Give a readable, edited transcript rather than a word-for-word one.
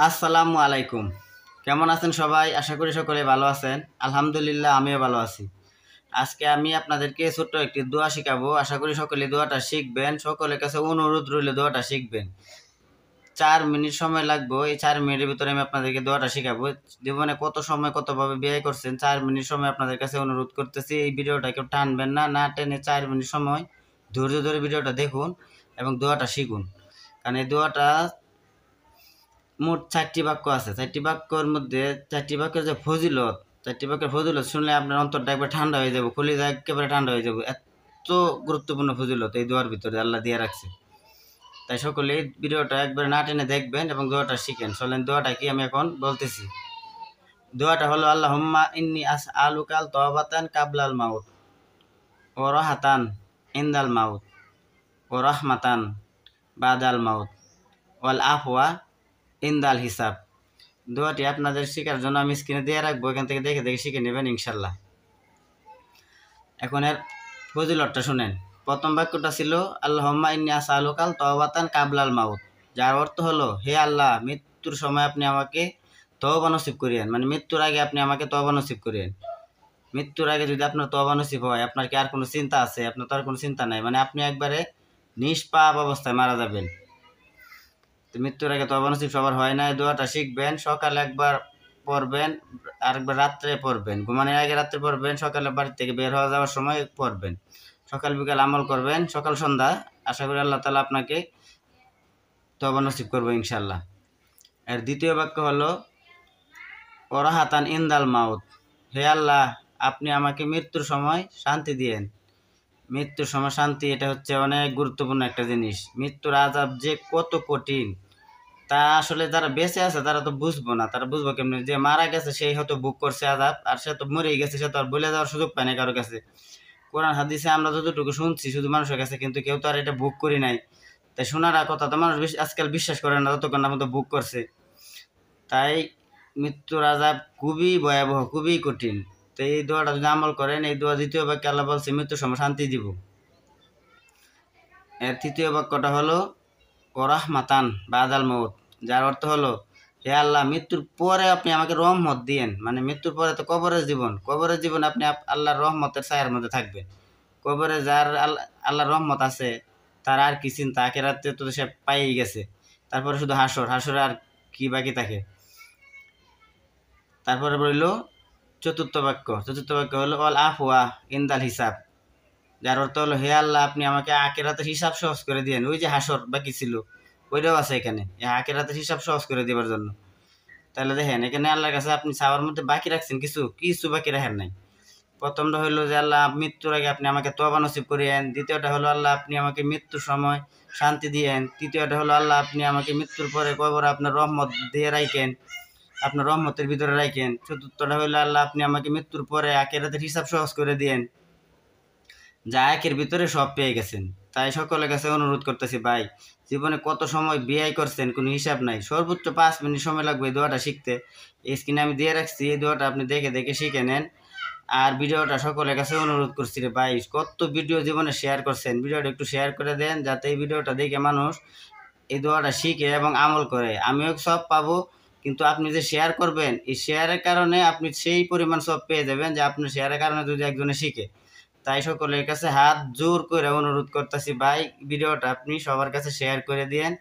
আসসালামু আলাইকুম। কেমন আছেন সবাই? আশা করি সকলে ভালো আছেন। আলহামদুলিল্লাহ আমিও ভালো আছি। আজকে আমি আপনাদেরকে ছোট্ট একটি দোয়া শিখাবো। আশা করি সকলে দোয়াটা শিখবেন। সকলের কাছে অনুরোধ রইল দোয়াটা শিখবেন। ৪ মিনিট সময় লাগবে। এই ৪ মিনিটের ভিতরে আমি আপনাদেরকে দোয়াটা শিখাবো। জীবনে কত সময় কতভাবে ব্যয় করছেন, ৪ মিনিট সময় আপনাদের কাছে অনুরোধ করতেছি। এই ভিডিওটা কেউ টানবেন না, না টেনে ৪ মিনিট সময় ধৈর্য ধরে ভিডিওটা দেখুন এবং দোয়াটা শিখুন। কারণ এই দোয়াটা মোট ৪টি বাক্য আছে। ৪টি বাক্যর মধ্যে ৪টি বাক্যের যে ফজিলত, ৪টি বাক্যের ফজিলত শুনলে আপনার অন্তরটা একবার ঠান্ডা হয়ে যাবে, কলিজা একেবারে ঠান্ডা হয়ে যাবে। এত গুরুত্বপূর্ণ ফজিলত এই দোয়ার ভিতরে আল্লাহ দিয়ে রাখছে। তাই সকলে এই ভিডিওটা একবার না টেনে দেখবেন এবং দোয়াটা শিখেন। চলেন দোয়াটা কি আমি এখন বলতেছি। দোয়াটা হলো আল্লাহুম্মা ইন্নী আসআলুকাল তওবাতান কাবলাল মাউত ওয়া রাহাতান ইনদাল মাউত ওয়া রাহমাতান বাদাল মাউত ওয়াল আফওয়া ইনদাল হিসাব। দোয়াটি আপনাদের শেখার জন্য আমি স্ক্রিনে দিয়ে রাখবো, এখান থেকে দেখে দেখে শিখে নেবেন ইনশাল্লাহ। এখন এর ফজিলতটা শুনেন। প্রথম বাক্যটা ছিল আল্লাহুম্মা ইন্নী আসআলুকাল তওবাতান কাবলাল মাউত, যার অর্থ হলো হে আল্লাহ, মৃত্যুর সময় আপনি আমাকে তওবা নসিব করিয়েন, মানে মৃত্যুর আগে আপনি আমাকে তওবা নসিব করিয়েন। মৃত্যুর আগে যদি আপনার তওবা নসিব হয়, আপনার কি আর কোনো চিন্তা আছে? আপনার তো আর কোনো চিন্তা নাই, মানে আপনি একবারে নিষ্পাপ অবস্থায় মারা যাবেন। তো মৃত্যুর আগে তওবা নসিব সবার হয় না। এই দোয়াটা শিখবেন, সকালে একবার পড়বেন, আরেকবার রাত্রে পড়বেন, ঘুমানোর আগে রাত্রে পড়বেন, সকালে বাড়ি থেকে বের হওয়া যাওয়ার সময় পড়বেন। সকাল বিকাল আমল করবেন, সকাল সন্ধ্যা। আশা করি আল্লাহ তাআলা আপনাকে তওবা নসিব করবে ইনশাল্লাহ। এর দ্বিতীয় বাক্য হলো ওরাহাতান ইনদাল মাউত, হে আল্লাহ, আপনি আমাকে মৃত্যুর সময় শান্তি দিয়েন। মৃত্যুর সময় শান্তি, এটা হচ্ছে অনেক গুরুত্বপূর্ণ একটা জিনিস। মৃত্যুর আযাব যে কত কঠিন তা আসলে যারা বেঁচে আছে তারা তো বুঝবো না। তারা বুঝবো কেমনি? যে মারা গেছে সেই হয়তো বুক করছে আযাব, আর সে তো মরেই গেছে, সে তো আর বলে যাওয়ার সুযোগ পায় না কারো কাছে। কোরআন হাদিসে আমরা যতটুকু শুনছি শুধু মানুষের কাছে, কিন্তু কেউ তো আর এটা বুক করি নাই। তাই শোনার কথা তো মানুষ আজকাল বিশ্বাস করে না যতক্ষণ না মতো বুক করছে। তাই মৃত্যুর আযাব খুবই ভয়াবহ, খুবই কঠিন। তো এই দোয়াটা যদি আমল করেন, এই দোয়া দ্বিতীয় বাক্যে আল্লাহ বলছে মৃত্যুর সময় শান্তি দিব। এর তৃতীয় বাক্যটা হলো ওরাহমাতান বাদাল মউত, যার অর্থ হলো হে আল্লাহ, মৃত্যুর পরে আপনি আমাকে রহমত দিয়েন। মানে মৃত্যুর পরে তো কবরের জীবন, কবরের জীবন আপনি আল্লাহর রহমতের ছায়ার মধ্যে থাকবেন। কবরে যার আল্লাহর রহমত আছে তার আর কি চিন্তা? আখিরাতে তো সে পাইই গেছে। তারপরে শুধু হাসর, হাসরে আর কি বাকি থাকে? তারপরে বলল চতুর্থ বাক্য। চতুর্থ বাক্য হলো অল আফওয়া ইনদাল হিসাব, যার অর্থ হলো হে আল্লাহ, আপনি আমাকে আখিরাতের হিসাব সহজ করে দিয়েন। ওই যে হাসর বাকি ছিল ওইটাও আছে এখানে, আখিরাতের হিসাব সহজ করে দেওয়ার জন্য। তাহলে দেখেন এখানে আল্লাহর কাছে আপনি চাওয়ার মধ্যে বাকি রাখছেন, কিছু কিছু বাকি রাখেন নাই। প্রথমটা হলো যে আল্লাহ, মৃত্যুর আগে আপনি আমাকে তওবা নসিব করিয়েন। দ্বিতীয়টা হলো আল্লাহ, আপনি আমাকে মৃত্যুর সময় শান্তি দিয়েন। তৃতীয়টা হলো আল্লাহ, আপনি আমাকে মৃত্যুর পরে কবরে আপনার রহমত দিয়ে রাখেন, আপনার রহমতের ভিতরে রাখেন। চতুর্থটা হলো আল্লাহ, আপনি আমাকে মৃত্যুর পরে আখিরাতের হিসাব সহজ করে দিয়েন। যা একের ভিতরে সব পেয়ে গেছেন। তাই সকলের কাছে অনুরোধ করতেছি, ভাই, জীবনে কত সময় ব্যয় করছেন কোনো হিসাব নাই। সর্বোচ্চ 5 মিনিট সময় লাগবে এই দোয়াটা শিখতে। এই স্ক্রিনে আমি দিয়ে রাখছি, এই দোয়াটা আপনি দেখে দেখে শিখে নেন। আর ভিডিওটা সকলের কাছে অনুরোধ করছি রে ভাই, কত ভিডিও জীবনে শেয়ার করছেন, ভিডিওটা একটু শেয়ার করে দেন, যাতে এই ভিডিওটা দেখে মানুষ এই দোয়াটা শিখে এবং আমল করে। আমিও সব পাবো, কিন্তু আপনি যে শেয়ার করবেন, এই শেয়ারের কারণে আপনি সেই পরিমাণ সব পেয়ে যাবেন যে আপনার শেয়ারের কারণে যদি একজনে শিখে। তাই সকলের কাছে হাত জোর করে অনুরোধ করতেছি, ভাই, ভিডিওটা আপনি সবার কাছে শেয়ার করে দিয়েন।